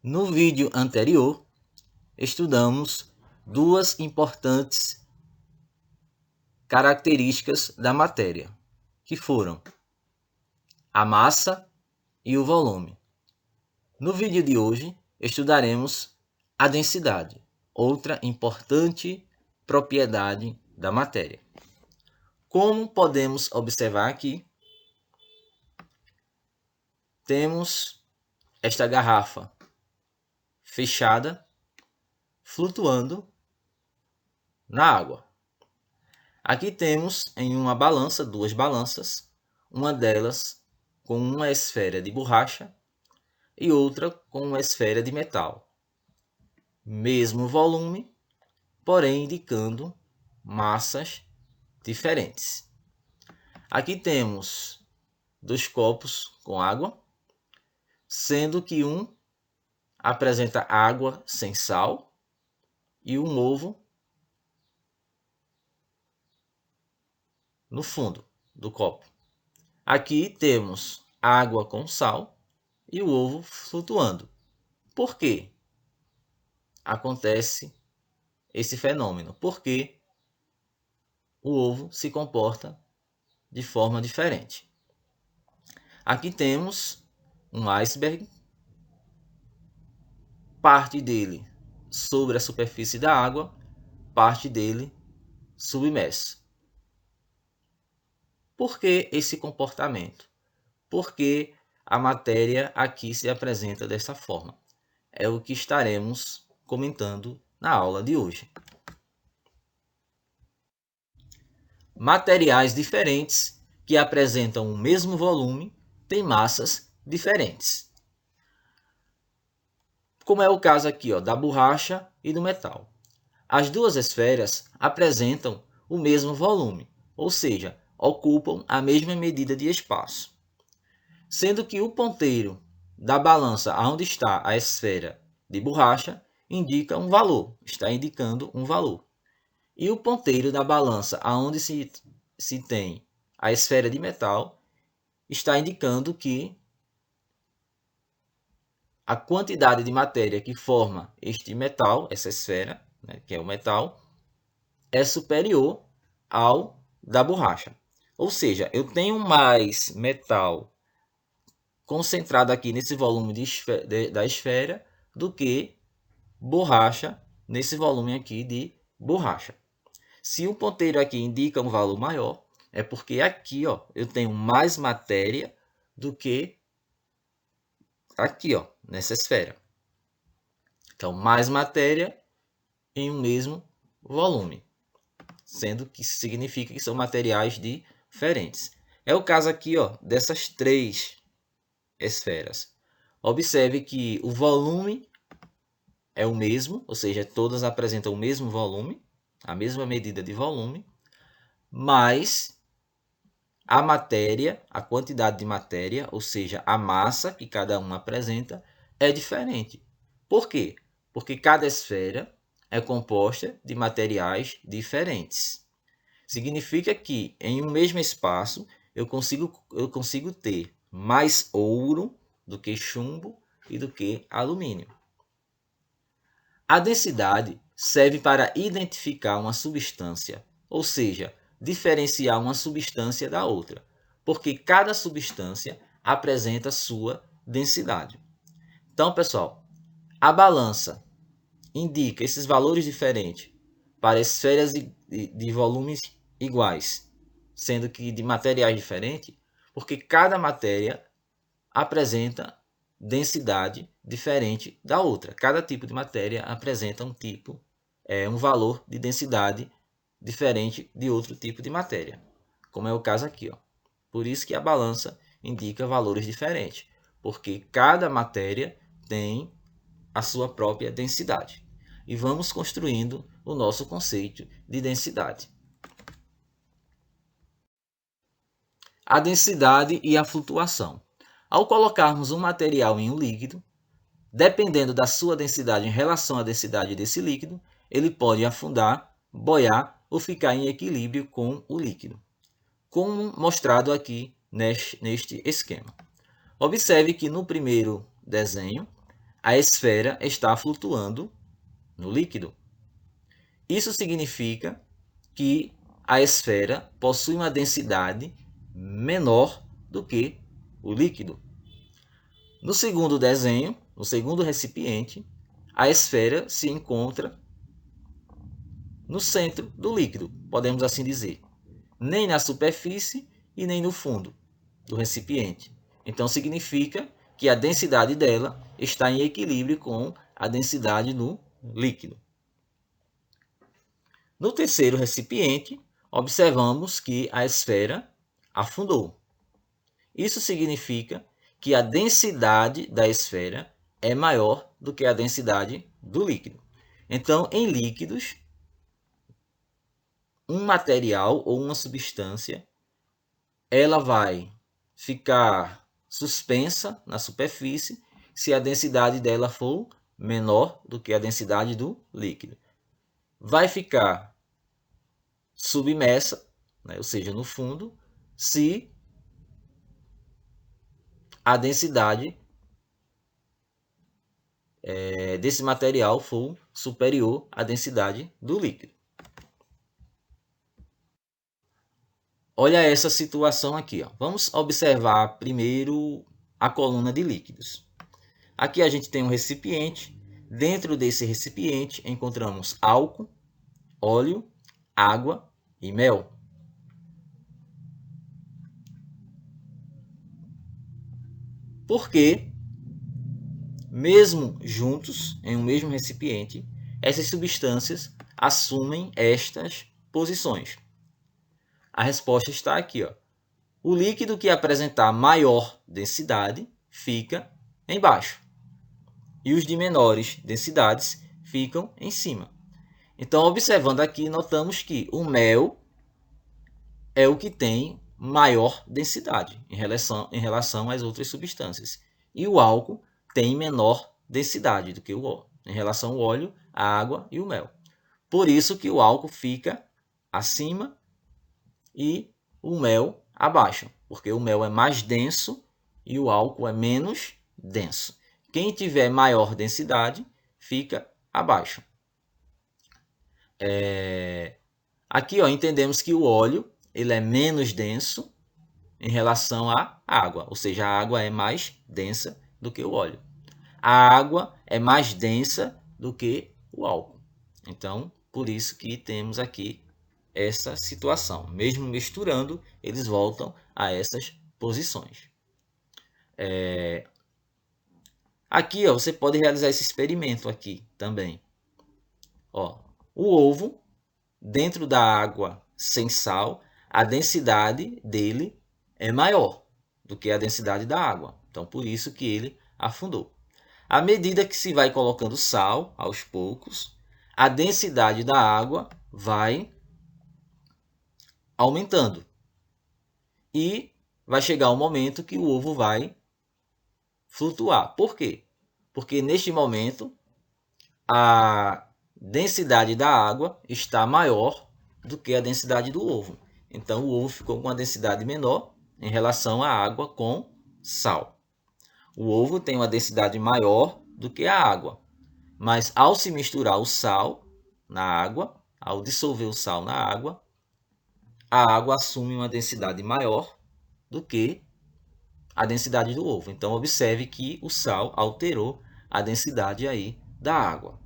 No vídeo anterior, estudamos duas importantes características da matéria, que foram a massa e o volume. No vídeo de hoje, estudaremos a densidade, outra importante propriedade da matéria. Como podemos observar aqui, temos esta garrafa fechada, flutuando na água. Aqui temos em uma balança, duas balanças, uma delas com uma esfera de borracha e outra com uma esfera de metal. Mesmo volume, porém indicando massas diferentes. Aqui temos dois copos com água, sendo que um apresenta água sem sal e um ovo no fundo do copo. Aqui temos água com sal e o ovo flutuando. Por que acontece esse fenômeno? Porque o ovo se comporta de forma diferente. Aqui temos um iceberg, parte dele sobre a superfície da água, parte dele submerso. Por que esse comportamento? Porque a matéria aqui se apresenta dessa forma. É o que estaremos comentando na aula de hoje. Materiais diferentes que apresentam o mesmo volume têm massas diferentes. Como é o caso aqui, da borracha e do metal. As duas esferas apresentam o mesmo volume, ou seja, ocupam a mesma medida de espaço. Sendo que o ponteiro da balança onde está a esfera de borracha indica um valor, está indicando um valor. E o ponteiro da balança onde se tem a esfera de metal está indicando que a quantidade de matéria que forma este metal, essa esfera, que é o metal, é superior ao da borracha. Ou seja, eu tenho mais metal concentrado aqui nesse volume da esfera do que borracha nesse volume aqui de borracha. Se o ponteiro aqui indica um valor maior, é porque aqui eu tenho mais matéria do que aqui nessa esfera. Então, mais matéria em um mesmo volume, sendo que isso significa que são materiais diferentes. É o caso aqui dessas três esferas. Observe que o volume é o mesmo, ou seja, todas apresentam o mesmo volume, a mesma medida de volume, mas a matéria, a quantidade de matéria, ou seja, a massa que cada uma apresenta, é diferente. Por quê? Porque cada esfera é composta de materiais diferentes. Significa que em um mesmo espaço eu consigo ter mais ouro do que chumbo e do que alumínio. A densidade serve para identificar uma substância, ou seja, diferenciar uma substância da outra, porque cada substância apresenta sua densidade. Então, pessoal, a balança indica esses valores diferentes para esferas de volumes iguais, sendo que de materiais diferentes, porque cada matéria apresenta densidade diferente da outra. Cada tipo de matéria apresenta um valor de densidade diferente de outro tipo de matéria, como é o caso aqui. Por isso que a balança indica valores diferentes, porque cada matéria tem a sua própria densidade. E vamos construindo o nosso conceito de densidade. A densidade e a flutuação. Ao colocarmos um material em um líquido, dependendo da sua densidade em relação à densidade desse líquido, ele pode afundar, boiar ou ficar em equilíbrio com o líquido, como mostrado aqui neste esquema. Observe que no primeiro desenho, a esfera está flutuando no líquido. Isso significa que a esfera possui uma densidade menor do que o líquido. No segundo desenho, no segundo recipiente, a esfera se encontra no centro do líquido, podemos assim dizer. Nem na superfície e nem no fundo do recipiente. Então significa que a densidade dela está em equilíbrio com a densidade no líquido. No terceiro recipiente, observamos que a esfera afundou. Isso significa que a densidade da esfera é maior do que a densidade do líquido. Então, em líquidos, um material ou uma substância, ela vai ficar suspensa na superfície se a densidade dela for menor do que a densidade do líquido. Vai ficar submersa, né, ou seja, no fundo, se a densidade desse material for superior à densidade do líquido. Olha essa situação aqui. Ó. Vamos observar primeiro a coluna de líquidos. Aqui a gente tem um recipiente. Dentro desse recipiente encontramos álcool, óleo, água e mel. Porque, mesmo juntos em um mesmo recipiente, essas substâncias assumem estas posições? A resposta está aqui. Ó. O líquido que apresentar maior densidade fica embaixo. E os de menores densidades ficam em cima. Então, observando aqui, notamos que o mel é o que tem maior densidade em relação às outras substâncias. E o álcool tem menor densidade do que o óleo, em relação ao óleo, a água e o mel. Por isso que o álcool fica acima e o mel abaixo, porque o mel é mais denso e o álcool é menos denso. Quem tiver maior densidade fica abaixo. Aqui entendemos que o óleo ele é menos denso em relação à água, ou seja, a água é mais densa do que o óleo. A água é mais densa do que o álcool. Então, por isso que temos aqui essa situação. Mesmo misturando, eles voltam a essas posições. Aqui você pode realizar esse experimento aqui também. O ovo, dentro da água sem sal, a densidade dele é maior do que a densidade da água. Então, por isso que ele afundou. À medida que se vai colocando sal, aos poucos, a densidade da água vai aumentando. E vai chegar um momento que o ovo vai flutuar. Por quê? Porque neste momento a densidade da água está maior do que a densidade do ovo. Então o ovo ficou com uma densidade menor em relação à água com sal. O ovo tem uma densidade maior do que a água, mas ao se misturar o sal na água, ao dissolver o sal na água, a água assume uma densidade maior do que a densidade do ovo. Então observe que o sal alterou a densidade aí da água.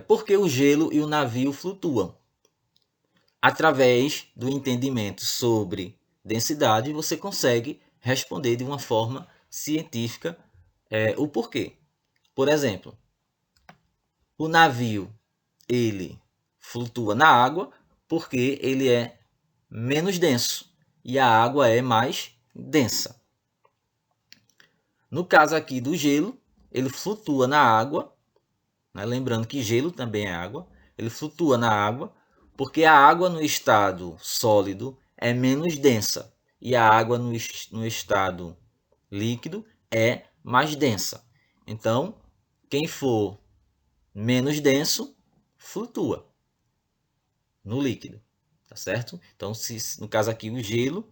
Porque o gelo e o navio flutuam? Através do entendimento sobre densidade, você consegue responder de uma forma científica o porquê. Por exemplo, o navio ele flutua na água porque ele é menos denso e a água é mais densa. No caso aqui do gelo, ele flutua na água, né? Lembrando que gelo também é água, ele flutua na água porque a água no estado sólido é menos densa e a água no estado líquido é mais densa. Então, quem for menos denso, flutua no líquido, tá certo? Então, no caso aqui, o gelo,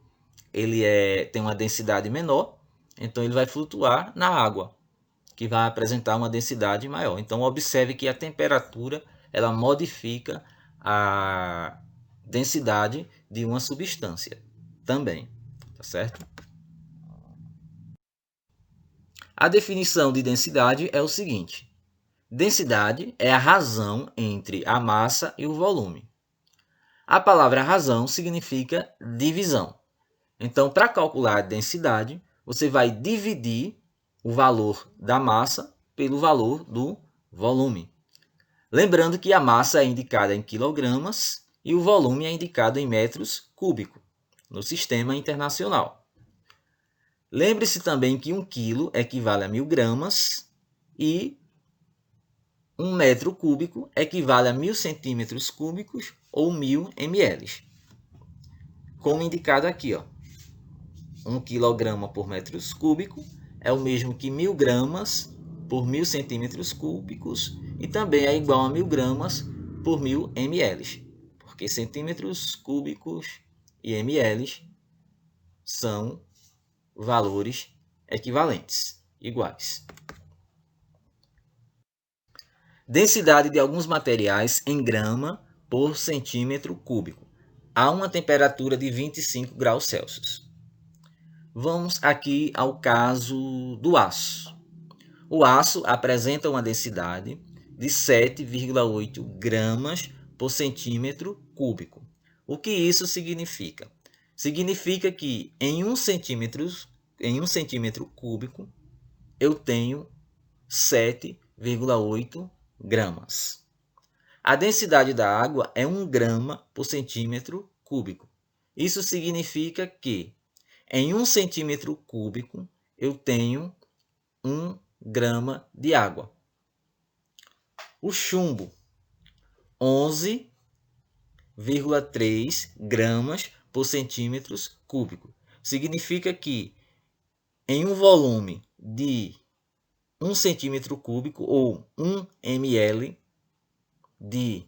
ele tem uma densidade menor então ele vai flutuar na água, que vai apresentar uma densidade maior. Então observe que a temperatura ela modifica a densidade de uma substância também, tá certo? A definição de densidade é o seguinte: densidade é a razão entre a massa e o volume. A palavra razão significa divisão. Então, para calcular a densidade, você vai dividir o valor da massa pelo valor do volume. Lembrando que a massa é indicada em quilogramas e o volume é indicado em metros cúbicos no sistema internacional. Lembre-se também que 1 quilo equivale a 1.000 gramas e 1 metro cúbico equivale a 1.000 centímetros cúbicos ou 1.000 ml. Como indicado aqui, 1 quilograma por metros cúbico é o mesmo que 1.000 gramas por 1.000 centímetros cúbicos e também é igual a 1.000 gramas por 1.000 ml, porque centímetros cúbicos e ml são valores equivalentes, iguais. Densidade de alguns materiais em grama por centímetro cúbico, a uma temperatura de 25 graus Celsius. Vamos aqui ao caso do aço. O aço apresenta uma densidade de 7,8 gramas por centímetro cúbico. O que isso significa? Significa que em 1 centímetro cúbico eu tenho 7,8 gramas. A densidade da água é 1 grama por centímetro cúbico. Isso significa que em 1 centímetro cúbico eu tenho 1 grama de água. O chumbo, 11,3 gramas por centímetro cúbico. Significa que em um volume de 1 centímetro cúbico ou 1 ml de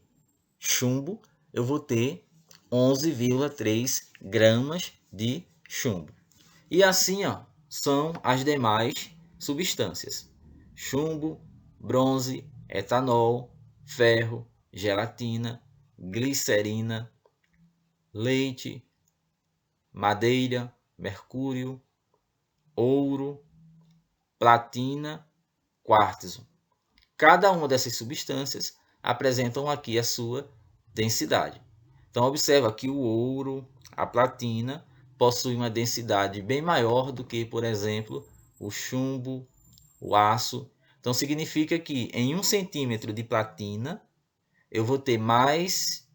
chumbo, eu vou ter 11,3 gramas de chumbo. E assim são as demais substâncias: chumbo, bronze, etanol, ferro, gelatina, glicerina, leite, madeira, mercúrio, ouro, platina, quartzo. Cada uma dessas substâncias apresentam aqui a sua densidade. Então observa que o ouro, a platina, possui uma densidade bem maior do que, por exemplo, o chumbo, o aço. Então significa que em 1 centímetro de platina eu vou ter mais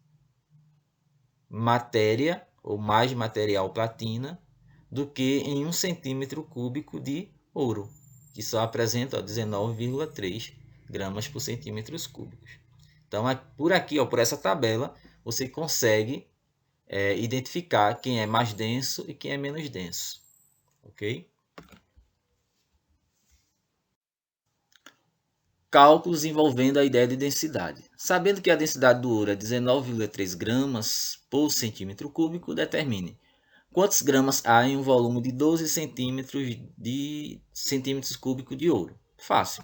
matéria ou mais material platina do que em 1 centímetro cúbico de ouro, que só apresenta 19,3 gramas por centímetros cúbicos. Então, por aqui, por essa tabela, você consegue identificar quem é mais denso e quem é menos denso. Ok? Cálculos envolvendo a ideia de densidade. Sabendo que a densidade do ouro é 19,3 gramas por centímetro cúbico, determine quantos gramas há em um volume de 12 centímetros cúbicos de ouro. Fácil.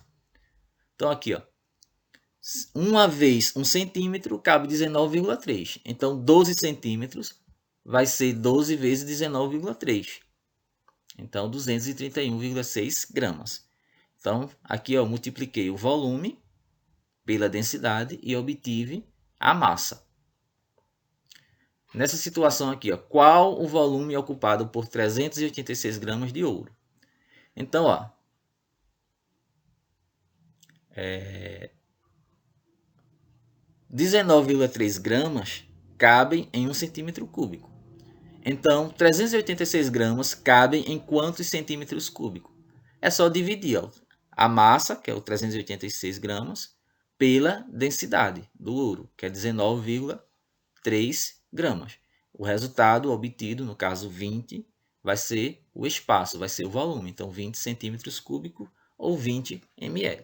Então, aqui, uma vez 1 centímetro cabe 19,3. Então, 12 centímetros vai ser 12 vezes 19,3. Então, 231,6 gramas. Então, aqui eu multipliquei o volume pela densidade e obtive a massa. Nessa situação aqui, qual o volume ocupado por 386 gramas de ouro? Então, 19,3 gramas cabem em 1 centímetro cúbico. Então, 386 gramas cabem em quantos centímetros cúbicos? É só dividir a massa, que é o 386 gramas, pela densidade do ouro, que é 19,3 gramas. O resultado obtido, no caso 20, vai ser o espaço, vai ser o volume. Então, 20 centímetros cúbicos ou 20 ml.